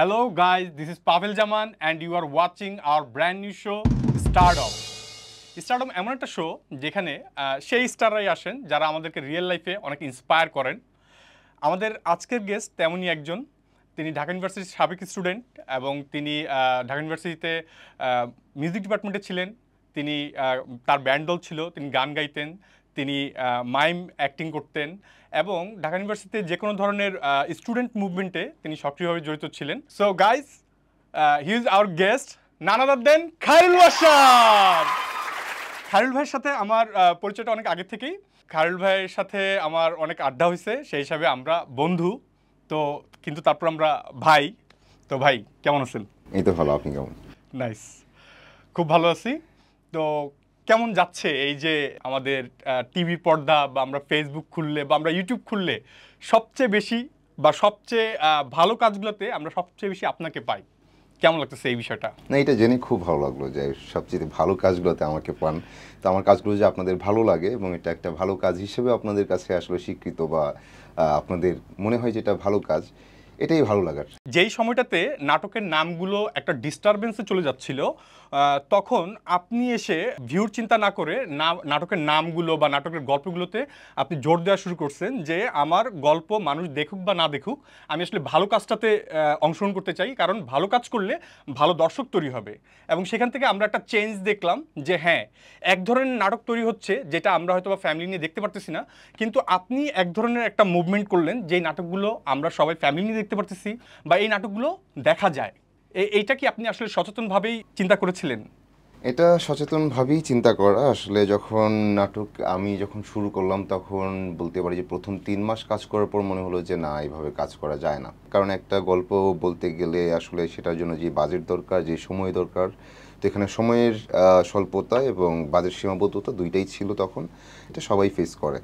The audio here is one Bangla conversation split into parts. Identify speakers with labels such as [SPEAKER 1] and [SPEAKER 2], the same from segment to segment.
[SPEAKER 1] Hello guys, this is Pavel Jaman and you are watching our brand new show Stardom. Stardom এমন একটা শো যেখানে সেই স্টাররাই আসেন যারা আমাদেরকে রিয়েল লাইফে অনেক ইন্সপায়ার করেন। আমাদের আজকের গেস্ট তেমনই একজন। তিনি ঢাকা ইউনিভার্সিটির সাবেক স্টুডেন্ট এবং তিনি ঢাকা ইউনিভার্সিটিতে মিউজিক ডিপার্টমেন্টে ছিলেন। তিনি তার ব্যান্ড দল ছিল, তিনি গান গাইতেন, তিনি মাইম অ্যাক্টিং করতেন এবং ঢাকা ইউনিভার্সিটিতে যে কোনো ধরনের স্টুডেন্ট মুভমেন্টে তিনি সক্রিয়ভাবে জড়িত ছিলেন। So guys, he is our guest, none other than Khairul Bashar. Khairul ভাইয়ের সাথে আমার পরিচয়টা অনেক আগে থেকেই। খায়রুল ভাইয়ের সাথে আমার অনেক আড্ডা হয়েছে, সেই হিসাবে আমরা বন্ধু। তো কিন্তু তারপর আমরা ভাই। তো ভাই কেমন আছেন?
[SPEAKER 2] এই তো ভালো, আপনি কেমন?
[SPEAKER 1] নাইস, খুব ভালো আছি। তো কেমন যাচ্ছে এই যে আমাদের টিভি পর্দা বা আমরা ফেসবুক খুললে বা আমরা ইউটিউব খুললে সবচেয়ে বেশি বা সবচেয়ে ভালো কাজগুলোতে আমরা সবচেয়ে বেশি আপনাকে পাই, কেমন লাগতেছে এই বিষয়টা?
[SPEAKER 2] না, এটা জেনে খুব ভালো লাগলো যে সবচেয়ে ভালো কাজগুলোতে আমাকে পান। তো আমার কাজগুলো যে আপনাদের ভালো লাগে এবং এটা একটা ভালো কাজ হিসেবে আপনাদের কাছে আসলে স্বীকৃত বা আপনাদের মনে হয় যেটা ভালো কাজ, এটাই ভালো লাগার।
[SPEAKER 1] যেই সময়টাতে নাটকের নামগুলো একটা ডিস্টারবেন্সে চলে যাচ্ছিল, তখন আপনি এসে ভিউর চিন্তা না করে নাটকের নামগুলো বা নাটকের গল্পগুলোতে আপনি জোর দেওয়া শুরু করছেন যে আমার গল্প মানুষ দেখুক বা না দেখুক, আমি আসলে ভালো কাজটাতে অংশগ্রহণ করতে চাই, কারণ ভালো কাজ করলে ভালো দর্শক তৈরি হবে। এবং সেখান থেকে আমরা একটা চেঞ্জ দেখলাম যে হ্যাঁ, এক ধরনের নাটক তৈরি হচ্ছে যেটা আমরা হয়তো বা ফ্যামিলি নিয়ে দেখতে পারতেছি না, কিন্তু আপনি এক ধরনের একটা মুভমেন্ট করলেন যেই নাটকগুলো আমরা সবাই ফ্যামিলি নিয়ে দেখতে পারতেছি বা এই নাটকগুলো দেখা যায়। এইটা কি আপনি আসলে সচেতনভাবেই চিন্তা করেছিলেন?
[SPEAKER 2] এটা সচেতনভাবেই চিন্তা করা। আসলে যখন নাটক আমি যখন শুরু করলাম তখন বলতে পারি যে প্রথম 3 মাস কাজ করার পর মনে হলো যে না, এইভাবে কাজ করা যায় না। কারণ একটা গল্প বলতে গেলে আসলে সেটার জন্য যে বাজেট দরকার, যে সময় দরকার, তো এখানে সময়ের স্বল্পতা এবং বাজেট সীমাবদ্ধতা দুইটাই ছিল তখন। এটা সবাই ফেস করে।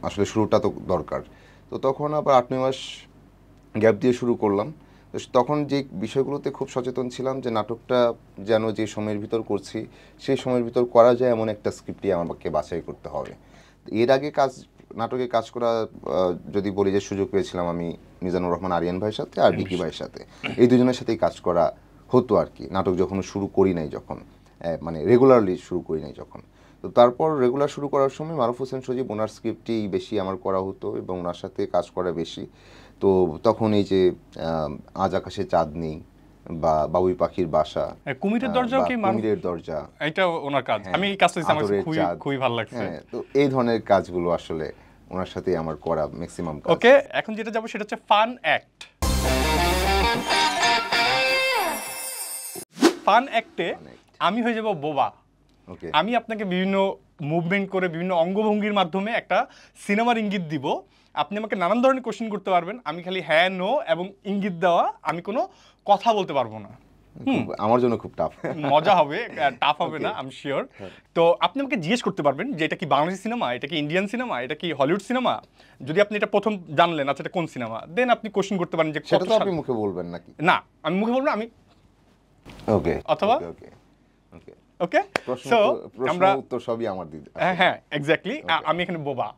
[SPEAKER 2] আসলে শুরুটা তো দরকার। তো তখন আবার 8-9 মাস গ্যাপ দিয়ে শুরু করলাম। তখন যে বিষয়গুলোতে খুব সচেতন ছিলাম যে নাটকটা যেন যে সময়ের ভিতর করছি সেই সময়ের ভিতর করা যায় এমন একটা স্ক্রিপ্টই আমাকে বাছাই করতে হবে। এর আগে নাটকে কাজ করা যদি বলি যে সুযোগ পেয়েছিলাম আমি মিজানুর রহমান আরিয়ান ভাইয়ের সাথে আর ডিকি ভাইয়ের সাথে, এই দুজনের সাথেই কাজ করা হতো আর কি। নাটক যখন শুরু করি নাই, যখন মানে রেগুলারলি শুরু করি নাই যখন, তো তারপর রেগুলার শুরু করার সময় মারুফ হোসেন সজীব, ওনার স্ক্রিপ্টই বেশি আমার করা হতো এবং ওনার সাথে কাজ করা বেশি। তো তখন এই যে আজ আকাশে চাঁদ নেই বা বাবুই পাখির বাসা,
[SPEAKER 1] কুমিরের দরজাও কি
[SPEAKER 2] কুমিরের দরজা,
[SPEAKER 1] এটা ওনার কাজ। আমি এই কাজটা আমার খুবই ভালো লাগছে।
[SPEAKER 2] তো এই ধরনের কাজগুলো আসলে ওনার সাথে আমার করা ম্যাক্সিমাম কাজ।
[SPEAKER 1] ওকে, এখন যেটা যাব সেটা হচ্ছে ফান অ্যাক্ট। ফান অ্যাক্টে আমি হয়ে যাব বোবা। আমি আপনাকে বিভিন্ন মুভমেন্ট করে বিভিন্ন অঙ্গভঙ্গির মাধ্যমে একটা সিনেমার ইঙ্গিত দিব। আপনি আমাকে নানান ধরনের কোশ্চেন করতে পারবেন, আমি খালি হ্যাঁ নো এবং ইঙ্গিত দেওয়া, আমি কোনো কথা বলতে পারবো না।
[SPEAKER 2] আমার জন্য খুব টাফ,
[SPEAKER 1] মজা হবে, টাফ হবে না, আমি শিওর। তো আপনি আমাকে জিজ্ঞেস করতে পারবেন যে এটা কি বাংলাদেশি সিনেমা, এটা কি ইন্ডিয়ান সিনেমা, এটা কি হলিউড সিনেমা। যদি আপনি এটা প্রথম জানলেন আচ্ছা এটা কোন সিনেমা, দেন আপনি কোশ্চেন করতে পারেন যে
[SPEAKER 2] সেটা তো আপনি মুখে বলবেন নাকি?
[SPEAKER 1] না, আমি মুখে বলবো না, আমি
[SPEAKER 2] ওকে
[SPEAKER 1] অথবা
[SPEAKER 2] ওকে ওকে
[SPEAKER 1] ওকে। সো আমরা
[SPEAKER 2] উত্তর সবই আমার দিদি।
[SPEAKER 1] হ্যাঁ এক্স্যাক্টলি, আমি এখানে বোবা।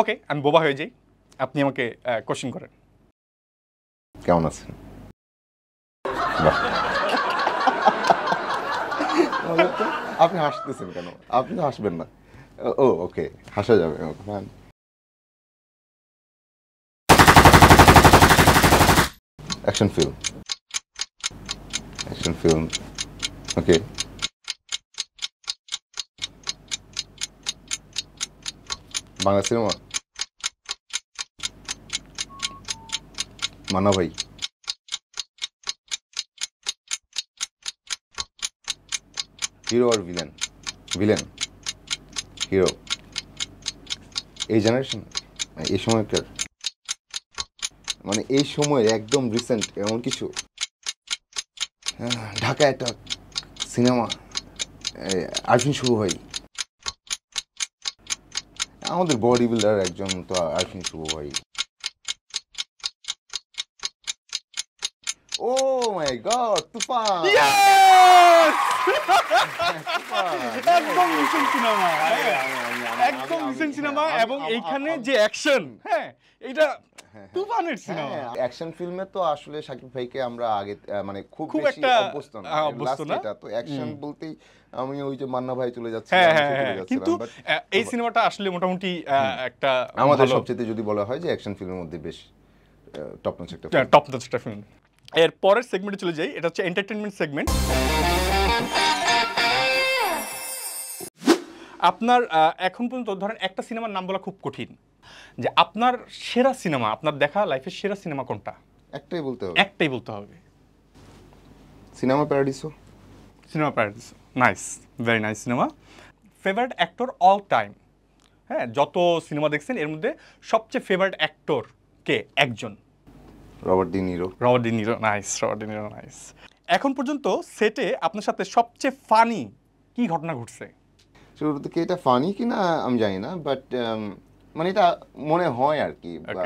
[SPEAKER 1] ওকে, আমি বোবা হয়ে যাই, আপনি আমাকে কোশ্চেন করেন।
[SPEAKER 2] কেমন আছেন? আপনি হাসতেছেন কেন? আপনি তো হাসবেন না। ও ওকে, হাসা যাবে। Action film, action film. Okay, Bangla cinema. Manna ভাই। হিরো আর ভিলেন? Villain, hero. এই জেনারেশন, এই সময়কার, মানে এই সময়ের একদম রিসেন্ট এমন কিছু। ঢাকা একটা সিনেমা, আরফিন শুভ ভাই। আমাদের বডি বিল্ডার একজন তো আরফিন শুভ ভাই। ও মাই গড, তুফান।
[SPEAKER 1] একদম রিসেন্ট সিনেমা, একদম রিসেন্ট সিনেমা। এবং এইখানে যে অ্যাকশন, হ্যাঁ, এটা তুফানের সিনেমা।
[SPEAKER 2] অ্যাকশন ফিল্মে তো আসলে শাকিব ভাইকে আমরা আগে মানে খুব
[SPEAKER 1] খুব
[SPEAKER 2] বেশি
[SPEAKER 1] একটা
[SPEAKER 2] অভ্যস্ত না।
[SPEAKER 1] অভ্যস্ত না।
[SPEAKER 2] এটা তো অ্যাকশন বলতেই আমি ওই যে মান্না ভাই চলে যাচ্ছে,
[SPEAKER 1] হ্যাঁ
[SPEAKER 2] আমি
[SPEAKER 1] হ্যাঁ
[SPEAKER 2] চলে
[SPEAKER 1] হ্যাঁ,
[SPEAKER 2] যাচ্ছিলাম,
[SPEAKER 1] কিন্তু
[SPEAKER 2] but
[SPEAKER 1] এই সিনেমাটা আসলে মোটামুটি একটা
[SPEAKER 2] আমাদের
[SPEAKER 1] ভালো
[SPEAKER 2] সবচেয়ে যদি বলা হয় যে অ্যাকশন ফিল্মের মধ্যে বেশ টপ নচ একটা
[SPEAKER 1] টপ নচ একটা ফিল্ম। এর পরের সেগমেন্টে চলে যাই, এটা হচ্ছে এন্টারটেইনমেন্ট সেগমেন্ট। আপনার এখন পর্যন্ত ধরেন একটা সিনেমার নাম বলা খুব কঠিন, যে আপনার সেরা সিনেমা, আপনার দেখা লাইফের সেরা সিনেমা কোনটা?
[SPEAKER 2] একটাই বলতে হবে,
[SPEAKER 1] একটাই বলতে হবে,
[SPEAKER 2] cinema Paradiso.
[SPEAKER 1] Cinema paradise. Nice, very nice cinema. Favourite actor all time, হ্যাঁ যত সিনেমা দেখছেন এর মধ্যে সবচেয়ে ফেভারিট অ্যাক্টর কে? একজন,
[SPEAKER 2] Robert De Niro.
[SPEAKER 1] Robert De Niro. Nice, Robert De Niro, nice. এখন পর্যন্ত সেটে আপনার সাথে সবচেয়ে ফানি কি ঘটনা ঘটছে?
[SPEAKER 2] শুরু থেকে এটা ফানি কিনা আমি জানি না, বাট মানে এটা মনে হয় আর কি, বা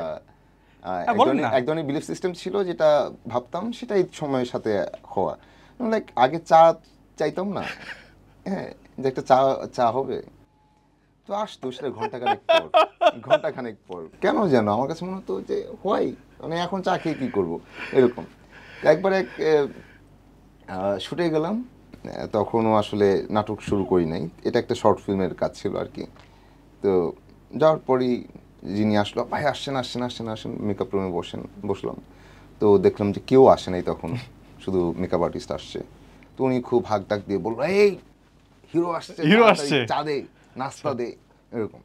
[SPEAKER 2] এক ধরনের বিলিফ সিস্টেম ছিল যেটা ভাবতাম সেটাই সময়ের সাথে হওয়া। লাইক আগে চা চাইতাম না, হ্যাঁ যে একটা চা হবে, তো আসতো সেটা ঘন্টাখানেক পর কেন যেন আমার কাছে মনে হতো যে হয়, মানে এখন চা খেয়ে কী করবো এরকম। একবার শুটে গেলাম, তখনও আসলে নাটক শুরু করি নাই, এটা একটা শর্ট ফিল্মের কাজ ছিল আর কি। তো যাওয়ার পরই যিনি আসলো, ভাই আসেন মেকআপ রুমে বসলাম, তো দেখলাম যে কেউ আসে নাই তখন, শুধু মেকআপ আর্টিস্ট আসছে। তো উনি খুব হাক ডাক দিয়ে বললো, এই হিরো আসছে, চা দে, নাস্তা দে, এরকম।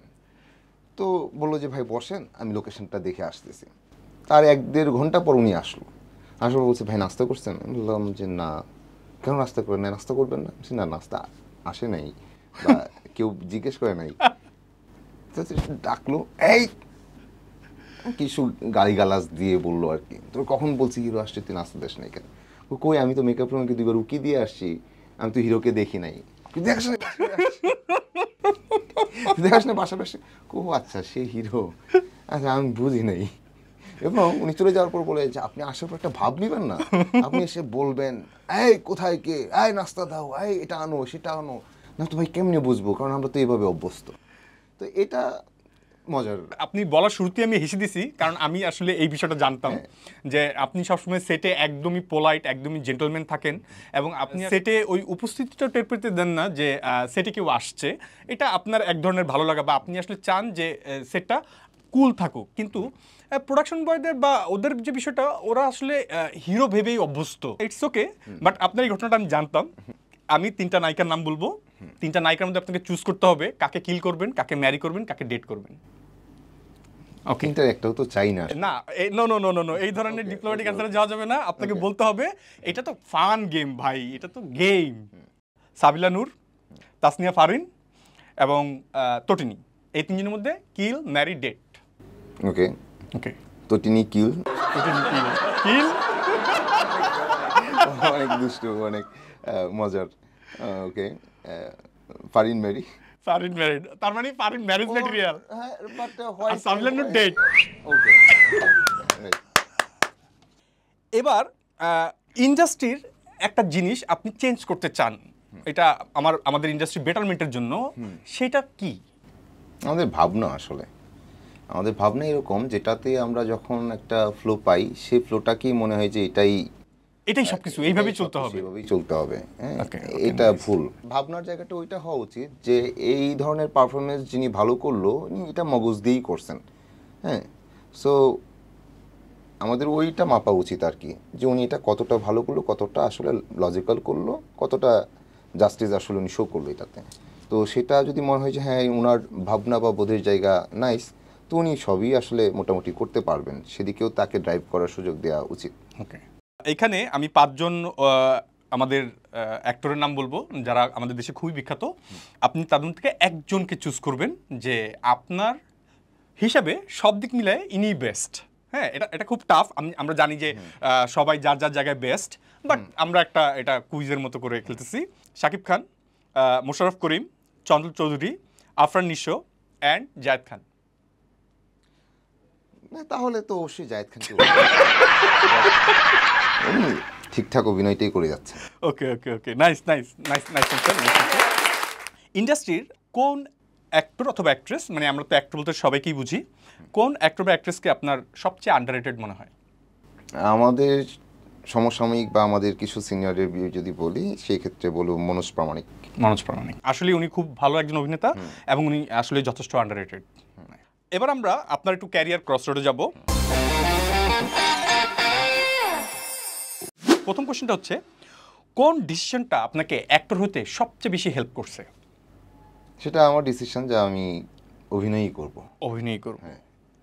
[SPEAKER 2] তো বললো যে ভাই বসেন, আমি লোকেশনটা দেখে আসতেছি। তার 1-1.5 ঘন্টা পর উনি আসলো, বলছে ভাই নাস্তা করছেন? আমি বললাম যে না। কেন নাস্তা করেন নাই? নাস্তা করবেন না? না, নাস্তা আসে নাই বা কেউ জিজ্ঞেস করে নাই। ডাকলো, এই কিছু গালিগালাজ দিয়ে বললো আর কি, তোর কখন বলছি হিরো আসছে, তুই নাস্তা দিস নাই কেন? কই আমি তো মেকআপ রুমে 2বার উকি দিয়ে আসছি, আমি তো হিরোকে দেখি নাই। দেখাস না পাশাপাশি? ও আচ্ছা সে হিরো, আচ্ছা আমি বুঝি নাই। এবং উনি চলে যাওয়ার পর বলে যে আপনি আসার পর একটা ভাব নিবেন না, আপনি এসে বলবেন এই কোথায় কে, এই নাস্তা দাও, এই এটা আনো সেটা আনো। না তো ভাই কেমনে বুঝবো, কারণ আমরা তো এইভাবে অভ্যস্ত। তো এটা মজার।
[SPEAKER 1] আপনি বলার শুরুতেই আমি হেসে দিছি, কারণ আমি আসলে এই বিষয়টা জানতাম যে আপনি সবসময় সেটে একদমই পোলাইট, একদমই জেন্টলম্যান থাকেন, এবং আপনি সেটে ওই উপস্থিতিটা টের পেতে দেন না যে সেটে কেউ আসছে। এটা আপনার এক ধরনের ভালো লাগা, বা আপনি আসলে চান যে সেটটা কুল থাকুক। কিন্তু প্রোডাকশন বয়দের বা ওদের যে বিষয়টা, ওরা আসলে হিরো ভেবেই অভ্যস্ত। ইটস ওকে, বাট আপনার এই ঘটনাটা আমি জানতাম। আমি 3টা নায়িকার নাম বলবো, 3টা নায়িকার মধ্যে আপনাকে চুজ করতে হবে কাকে কিল করবেন, কাকে ম্যারি করবেন, কাকে ডেট করবেন। ওকে,
[SPEAKER 2] কিন্তু একটাও তো চাই না।
[SPEAKER 1] না no no no no no, এই ধরনের ডিপ্লোম্যাটিক অ্যান্সারে যাওয়া যাবে না। আপনাকে বলতে হবে এটা তো ফান গেম ভাই, এটা তো গেম। সাবিলা নূর, তাসনিয়া ফারিন এবং তটিনী, এই 3জনের মধ্যে কিল, ম্যারি, ডেট।
[SPEAKER 2] ওকে
[SPEAKER 1] ওকে,
[SPEAKER 2] তটিনী কিল।
[SPEAKER 1] কিল।
[SPEAKER 2] অনেক দুষ্টু, অনেক মজার। ওকে, ফারিন ম্যারি।
[SPEAKER 1] ফারিন ম্যারিড, তার মানে ফারিন ম্যারেজ ম্যাটেরিয়াল,
[SPEAKER 2] হ্যাঁ but
[SPEAKER 1] R Sabila Noor date.
[SPEAKER 2] ওকে।
[SPEAKER 1] এবার ইন্ডাস্ট্রির একটা জিনিস আপনি চেঞ্জ করতে চান, এটা আমাদের ইন্ডাস্ট্রি বেটারমেন্টের জন্য, সেটা কি?
[SPEAKER 2] আমাদের ভাবনা এরকম, যেটাতে আমরা যখন একটা ফ্লো পাই, সেই ফ্লোটাকেই মনে হয় যে
[SPEAKER 1] এটাই সবকিছু, এইভাবেই
[SPEAKER 2] চলতে হবে। হ্যাঁ, এটা ভুল। ভাবনার জায়গাটা ওইটা হওয়া উচিত যে এই ধরনের পারফরমেন্স যিনি ভালো করলো, এটা মগজ দিয়েই করছেন। হ্যাঁ, সো আমাদের ওইটা মাপা উচিত আর কি, যে উনি এটা কতটা ভালো করলো, কতটা আসলে লজিক্যাল করলো, কতটা জাস্টিস আসলে উনি শো করলো এটাতে। তো সেটা যদি মনে হয় যে হ্যাঁ ওনার ভাবনা বা বোধের জায়গা নাইস, তো উনি সবই আসলে মোটামুটি করতে পারবেন, সেদিকেও তাকে ড্রাইভ করার সুযোগ দেওয়া উচিত।
[SPEAKER 1] ওকে, এখানে আমি 5জন আমাদের অ্যাক্টরের নাম বলবো যারা আমাদের দেশে খুবই বিখ্যাত। আপনি তাদের থেকে একজনকে চুজ করবেন যে আপনার হিসাবে সব দিক মিলায় ইনি বেস্ট। হ্যাঁ, এটা খুব টাফ, আমরা জানি যে সবাই যার যার জায়গায় বেস্ট, বাট আমরা এটা কুইজের মতো করে খেলতেছি। শাকিব খান, মোশাররফ করিম, চঞ্চল চৌধুরী, আফরান নিশো অ্যান্ড জায়েদ খান।
[SPEAKER 2] তাহলে তো অবশ্যই জায়েদ খানকে ঠিকঠাক অভিনয়টাই করে যাচ্ছে।
[SPEAKER 1] ওকে ওকে ওকে, নাইস নাইস নাইস নাইস। ইন্ডাস্ট্রির কোন অ্যাক্টর অথবা অ্যাক্ট্রেস, মানে আমরা তো অ্যাক্টর বলতে সবাইকেই বুঝি, কোন অ্যাক্টর বা অ্যাক্ট্রেসকে আপনার সবচেয়ে আন্ডাররেটেড মনে হয়?
[SPEAKER 2] আমাদের সমসাময়িক বা আমাদের কিছু সিনিয়রের বিয়ে যদি বলি, সেই ক্ষেত্রে বলবো মনোজ প্রামাণিক।
[SPEAKER 1] মনোজ প্রামাণিক। আসলে উনি খুব ভালো একজন অভিনেতা এবং উনি আসলে যথেষ্ট আন্ডাররেটেড। এবার আমরা আপনার একটু ক্যারিয়ার ক্রসরোডে যাব। প্রথম কোশ্চেনটা হচ্ছে, কোন ডিসিশনটা আপনাকে অ্যাক্টর হতে সবচেয়ে বেশি হেল্প করছে?
[SPEAKER 2] সেটা আমার ডিসিশন যে আমি অভিনয়ই করব।
[SPEAKER 1] অভিনয় করব।
[SPEAKER 2] হ্যাঁ।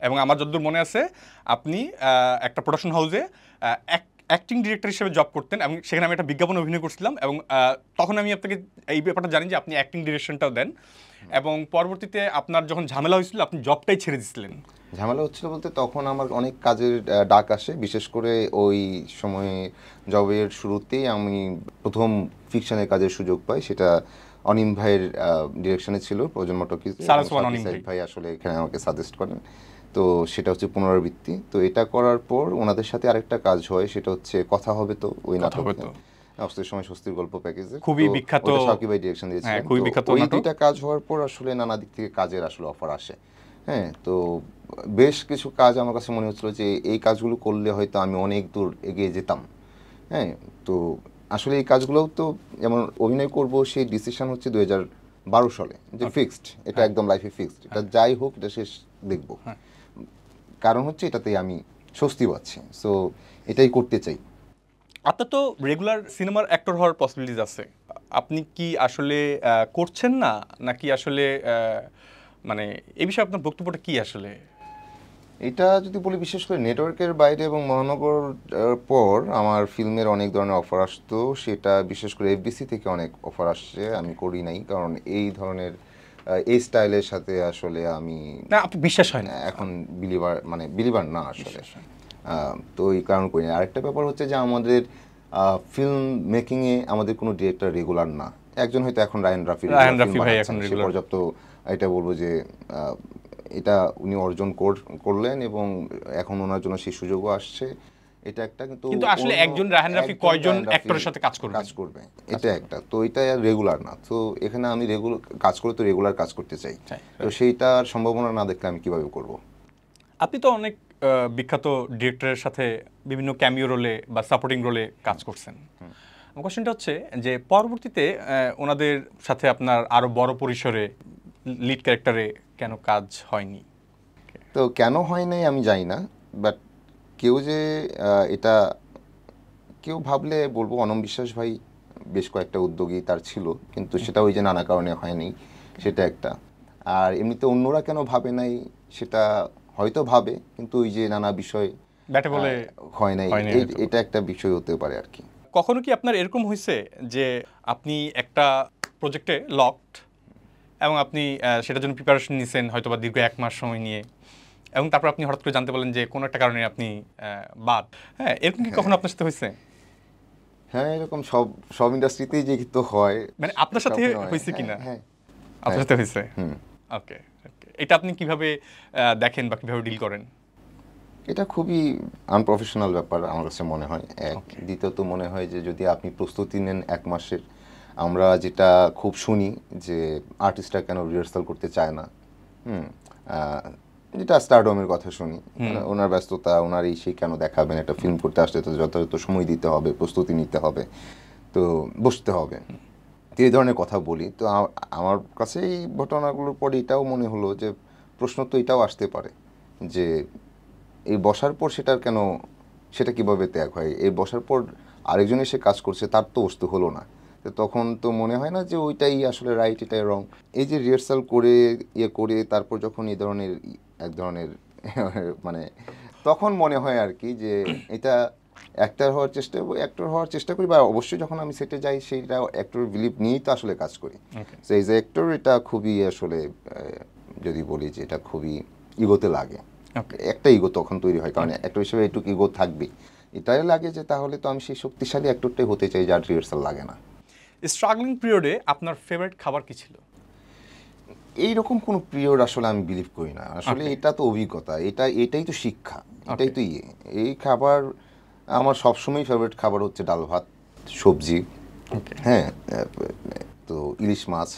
[SPEAKER 1] এবং আমার যতদূর মনে আছে আপনি একটা প্রোডাকশন হাউসে অ্যাক্টিং ডিরেক্টর হিসেবে জব করতেন এবং সেখানে আমি একটা বিজ্ঞাপন অভিনয় করছিলাম এবং তখন আমি আপনাকে এই ব্যাপারটা জানি যে আপনি অ্যাক্টিং ডিরেকশনটাও দেন এবং পরবর্তীতে আপনার যখন ঝামেলা হয়েছিল আপনি জবটাই ছেড়ে দিয়েছিলেন।
[SPEAKER 2] ঝামেলা হচ্ছিল বলতে তখন আমার অনেক কাজের ডাক আসে, বিশেষ করে ওই সময়ে জবের শুরুতেই আমি প্রথম ফিকশনের কাজের সুযোগ পাই। সেটা অনিম ভাইয়ের ডিরেকশনে ছিল, প্রয়োজন মটকিজ
[SPEAKER 1] অনিম
[SPEAKER 2] ভাই আসলে এখানে আমাকে সাজেস্ট করেন। তো সেটা হচ্ছে পুনরাবৃত্তি। তো এটা করার পর ওনাদের সাথে আরেকটা কাজ হয়, সেটা হচ্ছে কথা হবে তো, ওই নাটক অস্ত্রের সময় স্বস্তির গল্প প্যাকেজে
[SPEAKER 1] খুবই বিখ্যাত,
[SPEAKER 2] শাকিব ভাই ডিরেকশন দিয়েছিলেন।
[SPEAKER 1] খুবই বিখ্যাত
[SPEAKER 2] ওই
[SPEAKER 1] নাটক।
[SPEAKER 2] দুইটা কাজ হওয়ার পর আসলে নানা দিক থেকে কাজের আসলে অফার আসে। হ্যাঁ, তো বেশ কিছু কাজ আমার কাছে মনে হচ্ছিল যে এই কাজগুলো করলে হয়তো আমি অনেক দূর এগিয়ে যেতাম। হ্যাঁ, তো আসলে এই কাজগুলোও তো যেমন অভিনয় করব, সেই ডিসিশন হচ্ছে 2012 সালে যে ফিক্সড, এটা একদম লাইফে ফিক্সড, এটা যাই হোক এটা শেষ দেখব। কারণ হচ্ছে এটাতেই আমি স্বস্তি পাচ্ছি, সো এটাই করতে চাই।
[SPEAKER 1] আপনার তো রেগুলার সিনেমার অ্যাক্টর হওয়ার পসিবিলিটিস আছে, আপনি কি আসলে করছেন না নাকি আসলে মানে এই বিষয়ে আপনার বক্তব্যটা কি আসলে?
[SPEAKER 2] এটা যদি বলি, বিশেষ করে নেটওয়ার্কের বাইরে এবং মহানগর পর আমার ফিল্মের অনেক ধরনের অফার আসতো, সেটা বিশেষ করে এফডিসি থেকে অনেক অফার আসছে, আমি করি নাই কারণ এই ধরনের এই স্টাইলের সাথে আসলে আমি
[SPEAKER 1] না, আপনি বিশ্বাস হয় না
[SPEAKER 2] এখন বিলিভার না আসলে। তো এই কারণ করি না। আরেকটা ব্যাপার হচ্ছে যে আমাদের ফিল্ম মেকিংয়ে আমাদের কোনো ডিরেক্টর রেগুলার না। একজন হয়তো এখন রায়ান রাফি
[SPEAKER 1] ভাই এখন রেগুলার,
[SPEAKER 2] পর্যাপ্ত এটা বলবো যে এটা উনি অর্জন করলেন এবং এখন ওনার জন্য সেই সুযোগও আসছে। এটা একটা,
[SPEAKER 1] কিন্তু আসলে একজন রায়ান রাফি কয়জন অ্যাক্টরের সাথে কাজ করবে,
[SPEAKER 2] এটা একটা, তো এটা রেগুলার না। তো এখানে আমি রেগুলার কাজ করে তো রেগুলার কাজ করতে চাই, তো সেইটার সম্ভাবনা না দেখলে আমি কিভাবে করব?
[SPEAKER 1] আপনি তো অনেক বিখ্যাত ডিরেক্টরের সাথে বিভিন্ন ক্যামিও রোলে বা সাপোর্টিং রোলে কাজ করছেন। আমার কোশ্চেনটা হচ্ছে যে পরবর্তীতে ওনাদের সাথে আপনার আরো বড় পরিসরে লিড ক্যারেক্টারে কেন কাজ হয়নি?
[SPEAKER 2] তো কেন হয় নাই আমি জানি না, বাট কেউ যে এটা কেউ ভাবলে বলবো অনম বিশ্বাস ভাই বেশ কয়েকটা উদ্যোগী তার ছিল, কিন্তু সেটা ওই যে নানা কারণে হয়নি, সেটা একটা। আর এমনিতে অন্যরা কেন ভাবে নাই সেটা হয়তো ভাবে, কিন্তু ওই যে নানা বিষয়
[SPEAKER 1] ব্যাটে বলে
[SPEAKER 2] হয় নাই, এটা একটা বিষয় হতে পারে আর কি।
[SPEAKER 1] কখনো কি আপনার এরকম হয়েছে যে আপনি একটা প্রজেক্টে লকড এবং আপনি সেটার জন্য প্রিপারেশন নিয়েছেন হয়তো বা দীর্ঘ 1 মাস সময় নিয়ে, এবং তারপর আপনি হঠাৎ করে জানতে পারলেন যে কোনো একটা কারণে আপনি বাদ? হ্যাঁ, এরকম কি কখনো আপনার সাথে হয়েছে?
[SPEAKER 2] হ্যাঁ, এরকম সব ইন্ডাস্ট্রিতেই যে তো হয়।
[SPEAKER 1] মানে আপনার সাথে হয়েছে কিনা?
[SPEAKER 2] হ্যাঁ,
[SPEAKER 1] আপনার সাথে হয়েছে। ওকে, এটা আপনি কিভাবে দেখেন বা কিভাবে ডিল করেন?
[SPEAKER 2] এটা খুবই আনপ্রফেশনাল ব্যাপার আমার কাছে মনে হয়। দ্বিতীয়ত মনে হয় যে যদি আপনি প্রস্তুতি নেন 1 মাসের, আমরা যেটা খুব শুনি যে আর্টিস্টরা কেন রিহার্সাল করতে চায় না, যেটা স্টারডমের কথা শুনি, ওনার ব্যস্ততা, ওনার এই সেই কেন দেখাবেন, একটা ফিল্ম করতে আসলে তো যথাযথ সময় দিতে হবে, প্রস্তুতি নিতে হবে, তো বসতে হবে, তো এই ধরনের কথা বলি। তো আমার কাছে এই ঘটনাগুলোর পর এটাও মনে হলো যে প্রশ্ন তো এটাও আসতে পারে যে এই বসার পর সেটা কিভাবে ত্যাগ হয়, এই বসার পর আরেকজন এসে কাজ করছে, তার তো বস্তু হলো না, তো তখন তো মনে হয় না যে ওইটাই আসলে রাইট, এটাই রং। এই যে রিহার্সাল করে তারপর যখন এই ধরনের এক ধরনের মানে তখন মনে হয় আর কি যে এটা অ্যাক্টর হওয়ার চেষ্টা করি, বা অবশ্যই যখন আমি সেটে যাই সেইটা অ্যাক্টর বিলিভ নিয়েই তো আসলে কাজ করি। তো এই যে অ্যাক্টর, এটা খুবই আসলে যদি বলি যে এটা খুবই ইগোতে লাগে, একটা ইগো তখন তৈরি হয়, কারণ অ্যাক্টর হিসেবে একটু ইগো থাকবেই, এটাই লাগে যে তাহলে তো আমি সেই শক্তিশালী অ্যাক্টরটাই হতে চাই যার রিহার্সাল লাগে না।
[SPEAKER 1] স্ট্রাগলিং পিরিয়ডে আপনার ফেভারিট খাবার কি ছিল?
[SPEAKER 2] এইরকম কোনো পিরিয়ড আসলে আমি বিলিভ করি না আসলে, এটা তো অভিজ্ঞতা, এটাই তো শিক্ষা, এটাই তো এই খাবার আমার সবসময় ফেভারিট খাবার হচ্ছে ডাল ভাত সবজি, হ্যাঁ, তো ইলিশ মাছ,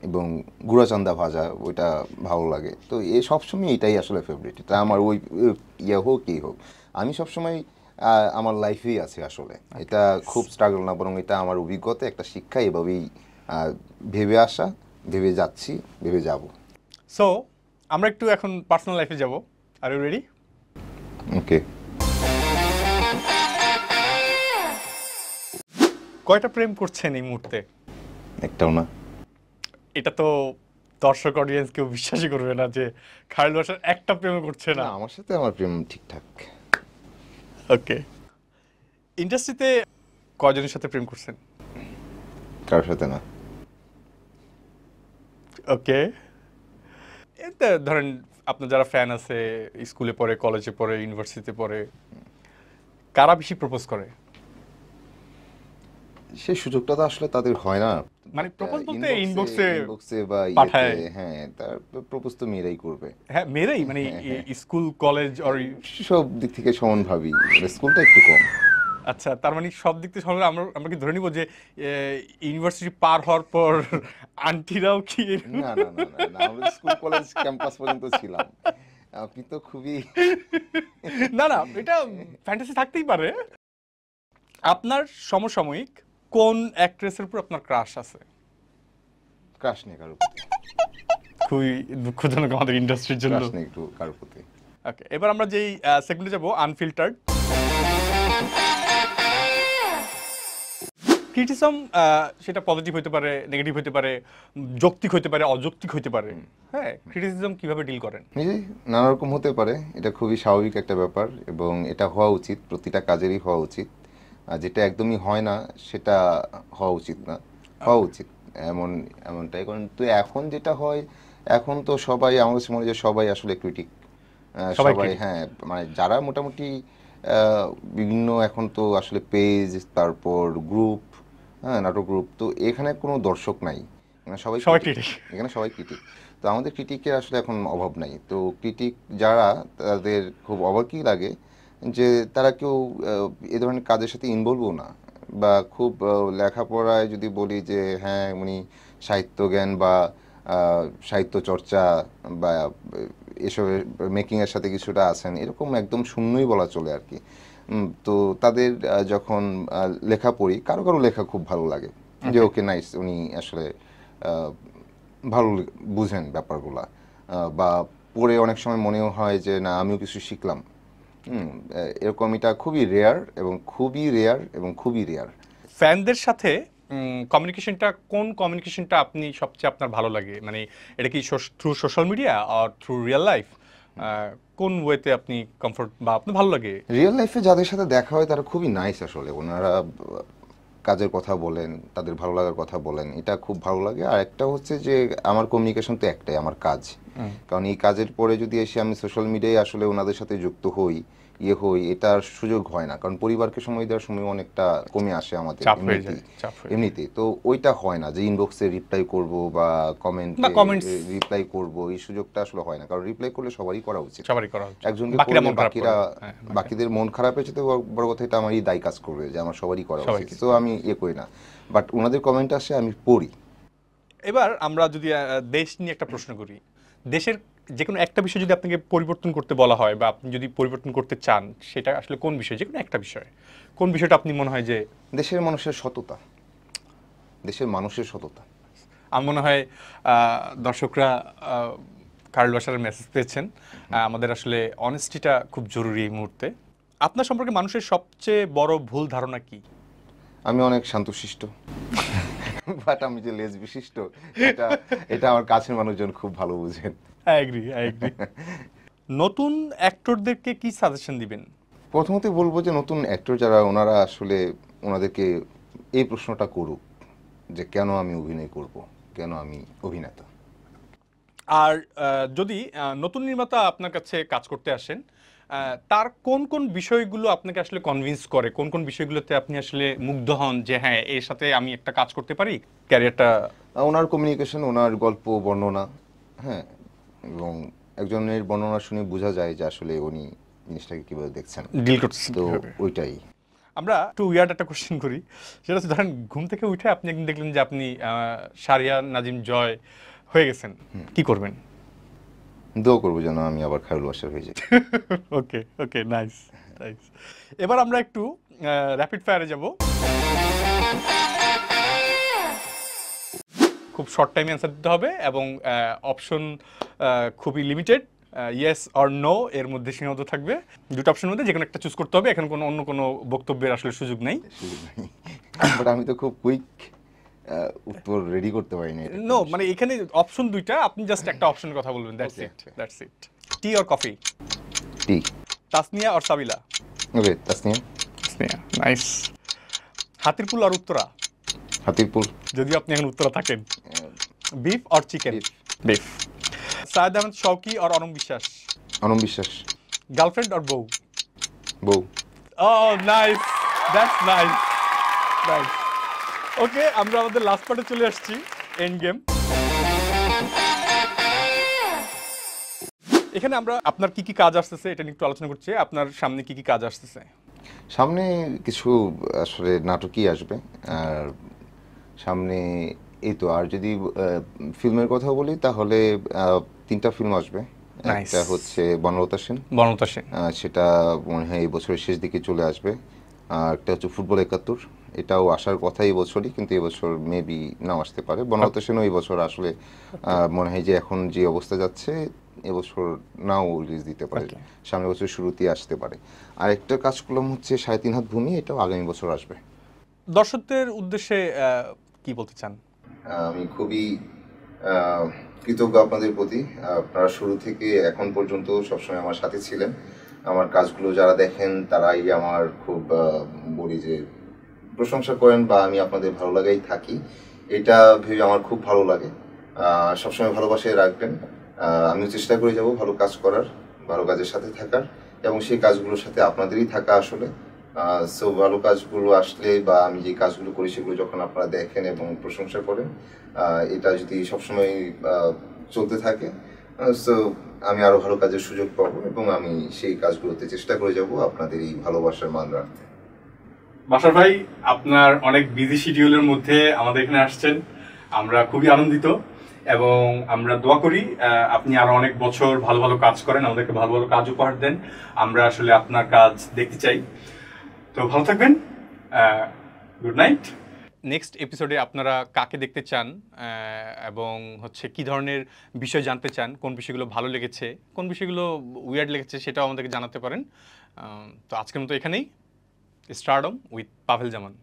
[SPEAKER 2] এবং গুঁড়াচান্দা ভাজা ওইটা ভালো লাগে। তো এ সবসময় এটাই আসলে ফেভারিট, এটা আমার ওই ইয়ে হোক কী হোক, আমি সবসময় আমার লাইফেই আছে আসলে। এটা খুব স্ট্রাগল না, বরং এটা আমার অভিজ্ঞতা, একটা শিক্ষা, এভাবেই ভেবে আসা, ভেবে যাচ্ছি, ভেবে যাব।
[SPEAKER 1] সো আমরা একটু এখন পার্সোনাল লাইফে যাব। Are you ready?
[SPEAKER 2] ওকে।
[SPEAKER 1] কয়টা প্রেম করছেন এই মুহূর্তে?
[SPEAKER 2] একটাও না।
[SPEAKER 1] এটা তো দর্শক অডিয়েন্স কেউ বিশ্বাসই করবে না যে খায়রুল বাশার একটা প্রেম করছে না।
[SPEAKER 2] আমার সাথে আমার প্রেম ঠিকঠাক।
[SPEAKER 1] ওকে। ইন্ডাস্ট্রিতে কয়জনের সাথে প্রেম করছেন?
[SPEAKER 2] কারোর সাথে না।
[SPEAKER 1] ওকে। এতে ধরেন আপনার যারা ফ্যান আছে, স্কুলে পড়ে, কলেজে পড়ে, ইউনিভার্সিটিতে পড়ে, কারা বেশি প্রপোজ করে?
[SPEAKER 2] সেই সুযোগটা তো আসলে তাদের হয় না।
[SPEAKER 1] মানে প্রপোজ বলতে
[SPEAKER 2] ইনবক্সে বা
[SPEAKER 1] পাঠায়।
[SPEAKER 2] হ্যাঁ, তার প্রপোজ তো মেয়েরাই করবে।
[SPEAKER 1] হ্যাঁ, মেয়েরাই, মানে স্কুল কলেজ আর
[SPEAKER 2] সব দিক থেকে সমানভাবেই, স্কুলটা একটু কম।
[SPEAKER 1] আচ্ছা, তার মানে সব দিক থেকে সমানভাবে আমরা আমরা কি ধরে নিব যে ইউনিভার্সিটি পার হওয়ার পর আন্টিরাও কি?
[SPEAKER 2] না না না না না, আমরা স্কুল কলেজ ক্যাম্পাস পর্যন্ত ছিলাম। আপনি তো খুবই
[SPEAKER 1] না না, এটা ফ্যান্টাসি থাকতেই পারে। আপনার সমসাময়িক কোন অ্যাক্ট্রেসের উপর আপনার ক্রাশ আছে?
[SPEAKER 2] ক্রাশ নেই কারোর প্রতি।
[SPEAKER 1] খুবই দুঃখজনক আমাদের ইন্ডাস্ট্রির জন্য।
[SPEAKER 2] ক্রাশ নেই একটু কারোর প্রতি।
[SPEAKER 1] ওকে, এবার আমরা যেই সেগমেন্টে যাব, আনফিল্টার্ড। ক্রিটিসিজম সেটা পজিটিভ হতে পারে, নেগেটিভ হতে পারে, যৌক্তিক হতে পারে, অযৌক্তিক হতে পারে। হ্যাঁ, ক্রিটিসিজম কিভাবে ডিল করেন?
[SPEAKER 2] নানা রকম হতে পারে, এটা খুবই স্বাভাবিক একটা ব্যাপার এবং এটা হওয়া উচিত, প্রতিটা কাজেরই হওয়া উচিত। আর যেটা একদমই হয় না সেটা হওয়া উচিত না, হওয়া উচিত এমনটাই। কারণ তো এখন যেটা হয়, এখন তো সবাই, আমার কাছে মনে হয় যে সবাই আসলে ক্রিটিক।
[SPEAKER 1] সবাই
[SPEAKER 2] সবাই, হ্যাঁ, মানে যারা মোটামুটি বিভিন্ন এখন তো আসলে পেজ, তারপর গ্রুপ, হ্যাঁ, নাটক গ্রুপ, তো এখানে কোনো দর্শক নাই, সবাই
[SPEAKER 1] সবাই
[SPEAKER 2] critic।
[SPEAKER 1] critic।
[SPEAKER 2] এখানে সবাই ক্রিটিক। তো আমাদের ক্রিটিকের আসলে এখন অভাব নাই। তো ক্রিটিক যারা, তাদের খুব অবাকই লাগে যে তারা কেউ এ ধরনের কাজের সাথে ইনভলভও না, বা খুব লেখাপড়ায় যদি বলি যে হ্যাঁ উনি সাহিত্য জ্ঞান বা সাহিত্য চর্চা বা এসবের মেকিংয়ের সাথে কিছুটা আছেন, এরকম একদম শূন্যই বলা চলে আর কি। তো তাদের যখন লেখা পড়ি, কারো কারো লেখা খুব ভালো লাগে, যে ওকে নাইস, উনি আসলে ভালো বুঝেন ব্যাপারগুলা, বা পড়ে অনেক সময় মনেও হয় যে না আমিও কিছু শিখলাম। এরকম, এটা খুবই রেয়ার এবং খুবই রেয়ার এবং খুবই রেয়ার।
[SPEAKER 1] ফ্যানদের সাথে কমিউনিকেশনটা, কোন কমিউনিকেশনটা আপনি সবচেয়ে আপনার ভালো লাগে? মানে এটা কি থ্রু সোশ্যাল মিডিয়া আর থ্রু রিয়েল লাইফ? কোন ওয়েতে আপনি কমফোর্ট বা আপনার ভালো লাগে?
[SPEAKER 2] রিয়েল লাইফে যাদের সাথে দেখা হয় তারা খুবই নাইস আসলে, ওনারা কাজের কথা বলেন, তাদের ভালো লাগার কথা বলেন, এটা খুব ভালো লাগে। আর একটা হচ্ছে যে আমার কমিউনিকেশন তো একটাই, আমার কাজ। কারণ এই কাজের পরে যদি এসে আমি সোশ্যাল মিডিয়ায় আসলে ওনাদের সাথে যুক্ত হই, এটার সুযোগ হয় না, কারণ পরিবারকে সময় দেওয়ার সময় অনেকটা কমে আসে আমাদের এমনিতেই। তো ওইটা হয় না যে ইনবক্সে রিপ্লাই করব বা কমেন্টে রিপ্লাই করব, এই সুযোগটা আসলে হয় না। কারণ রিপ্লাই করলে সবারই করা উচিত, একজনকে করলে বাকিদের মন খারাপ হয়েছে, তো বড় কথা এটা আমারই দায় কাজ করবে যে আমার সবারই করা উচিত। তো আমি করি না, বাট ওনাদের কমেন্ট আসে, আমি পড়ি।
[SPEAKER 1] এবার আমরা যদি দেশ নিয়ে একটা প্রশ্ন করি, দেশের যে কোনো একটা বিষয় যদি আপনাকে পরিবর্তন করতে বলা হয় বা আপনি যদি পরিবর্তন করতে চান, সেটা আসলে কোন বিষয়? যে কোনো একটা বিষয়, কোন বিষয়টা আপনি মনে হয় যে?
[SPEAKER 2] দেশের মানুষের সততা, দেশের মানুষের সততা।
[SPEAKER 1] আমার মনে হয় দর্শকরা খায়রুল বাশারের মেসেজ পেয়েছেন। আমাদের আসলে অনেস্টিটা খুব জরুরি এই মুহূর্তে। আপনার সম্পর্কে মানুষের সবচেয়ে বড় ভুল ধারণা কি?
[SPEAKER 2] আমি অনেক শান্তশিষ্ট, বাট আমি যে লেজ বিশিষ্ট এটা আমার কাছের মানুষজন খুব ভালো বুঝেন।
[SPEAKER 1] I agree. নতুন অ্যাক্টরদেরকে কি সাজেশন দিবেন?
[SPEAKER 2] প্রথমত বলবো যে নতুন অ্যাক্টর যারা, ওনারা আসলে ওনাদেরকে এই প্রশ্নটা করুক যে কেন আমি অভিনয় করব, কেন আমি অভিনেতা।
[SPEAKER 1] আর যদি নতুন নির্মাতা আপনার কাছে কাজ করতে আসেন, তার কোন কোন বিষয়গুলো আপনাকে আসলে কনভিন্স করে, কোন কোন বিষয়গুলোতে আপনি আসলে মুগ্ধ হন যে হ্যাঁ এর সাথে আমি একটা কাজ করতে পারি, ক্যারিয়ারটা?
[SPEAKER 2] ওনার কমিউনিকেশন, ওনার গল্প বর্ণনা, হ্যাঁ, এবং একজনের বর্ণনা শুনে বোঝা যায় যে আসলে উনি জিনিসটাকে কিভাবে দেখছেন,
[SPEAKER 1] ডিল করতেছেন।
[SPEAKER 2] তো ওইটাই।
[SPEAKER 1] আমরা একটু উইয়ার্ড একটা কোশ্চেন করি, সেটা হচ্ছে ধরেন ঘুম থেকে উঠে আপনি একদিন দেখলেন যে আপনি শারিয়া নাজিম জয় হয়ে গেছেন, কি করবেন?
[SPEAKER 2] দোয়া করবো যেন আমি আবার খায়রুল বাশার হয়ে যাই।
[SPEAKER 1] ওকে ওকে, নাইস নাইস। এবার আমরা একটু র্যাপিড ফায়ারে যাব। খুব শর্ট টাইমে অ্যান্সার দিতে হবে এবং অপশন খুবই লিমিটেড, ইয়েস অর নো এর মধ্যে সীমাবদ্ধ থাকবে। দুটো অপশনের মধ্যে যে কোনো একটা চুজ করতে হবে, এখানে কোনো অন্য কোনো বক্তব্যের আসলে সুযোগ নেই।
[SPEAKER 2] বাট আমি তো খুব কুইক উত্তর রেডি করতে পারিনি।
[SPEAKER 1] নো, মানে এখানে অপশন দুইটা, আপনি জাস্ট একটা অপশনের কথা বলবেন, that's it that's it. Tea or coffee?
[SPEAKER 2] Tea.
[SPEAKER 1] Tasnia or Sabila?
[SPEAKER 2] Okay, Tasnia.
[SPEAKER 1] Tasnia, nice. Hatirpool আর উত্তরা?
[SPEAKER 2] হাতিরপুল।
[SPEAKER 1] যদি আপনি এখন উত্তরা থাকেন। Beef or chicken?
[SPEAKER 2] Beef.
[SPEAKER 1] Beef. Syed Ahmed Shawki or Anam Biswas?
[SPEAKER 2] Anam বিশ্বাস।
[SPEAKER 1] গার্লফ্রেন্ড অর বউ?
[SPEAKER 2] বউ।
[SPEAKER 1] Oh, nice. That's nice. Nice. ওকে, আমরা আমাদের লাস্ট পার্টে চলে আসছি, এন্ড গেম। এখানে আমরা আপনার কি কি কাজ আসতেছে এটা নিয়ে একটু আলোচনা করছি। আপনার সামনে কি কি কাজ আসতেছে?
[SPEAKER 2] সামনে কিছু আসলে নাটকই আসবে, আর সামনে এই তো। আর যদি ফিল্মের কথা বলি তাহলে 3টা ফিল্ম আসবে।
[SPEAKER 1] Nice.
[SPEAKER 2] একটা হচ্ছে বনলতা সেন,
[SPEAKER 1] বনলতা সেন।
[SPEAKER 2] সেটা মনে হয় এই বছরের শেষ দিকে চলে আসবে। আর একটা হচ্ছে ফুটবল 71, এটাও আসার কথা এই বছরই, কিন্তু এবছর মেবি নাও আসতে পারে। বনলতা সেনও এই বছর আসলে মনে হয় যে এখন যে অবস্থা যাচ্ছে এবছর নাও রিলিজ দিতে পারে,
[SPEAKER 1] Okay.
[SPEAKER 2] সামনের বছর শুরুতেই আসতে পারে। আর একটা কাজ করলাম হচ্ছে 3.5 হাত ভূমি, এটাও আগামী বছর আসবে।
[SPEAKER 1] দর্শকদের উদ্দেশ্যে কি বলতে চান?
[SPEAKER 2] আমি খুবই কৃতজ্ঞ আপনাদের প্রতি। আপনারা শুরু থেকে এখন পর্যন্ত সবসময় আমার সাথে ছিলেন। আমার কাজগুলো যারা দেখেন তারাই আমার খুব বলি যে প্রশংসা করেন, বা আমি আপনাদের ভালো লাগাই থাকি, এটা ভেবে আমার খুব ভালো লাগে। সবসময় ভালোবাসায় রাখবেন। আমিও চেষ্টা করে যাব ভালো কাজ করার, ভালো কাজের সাথে থাকার, এবং সেই কাজগুলোর সাথে আপনাদেরই থাকা আসলে। সো ভালো কাজগুলো আসলে বা আমি যে কাজগুলো করি সেগুলো যখন আপনারা দেখেন এবং প্রশংসা করেন, এটা যদি সবসময় চলতে থাকে, সো আমি আরো ভালো কাজের সুযোগ পাবো এবং আমি সেই কাজগুলোতে চেষ্টা করে যাব আপনাদের এই ভালোবাসার মান রাখতে।
[SPEAKER 1] বাশার ভাই, আপনার অনেক বিজি শিডিউলের মধ্যে আমাদের এখানে আসছেন, আমরা খুবই আনন্দিত এবং আমরা দোয়া করি আপনি আরো অনেক বছর ভালো ভালো কাজ করেন, আমাদেরকে ভালো ভালো কাজ উপহার দেন। আমরা আসলে আপনার কাজ দেখতে চাই। তো ভালো থাকবেন, গুড নাইট। নেক্সট এপিসোডে আপনারা কাকে দেখতে চান এবং হচ্ছে কি ধরনের বিষয় জানতে চান, কোন বিষয়গুলো ভালো লেগেছে, কোন বিষয়গুলো উইয়ার্ড লেগেছে, সেটাও আমাদেরকে জানাতে পারেন। তো আজকের মতো এখানেই। Stardom with Pavel Zaman.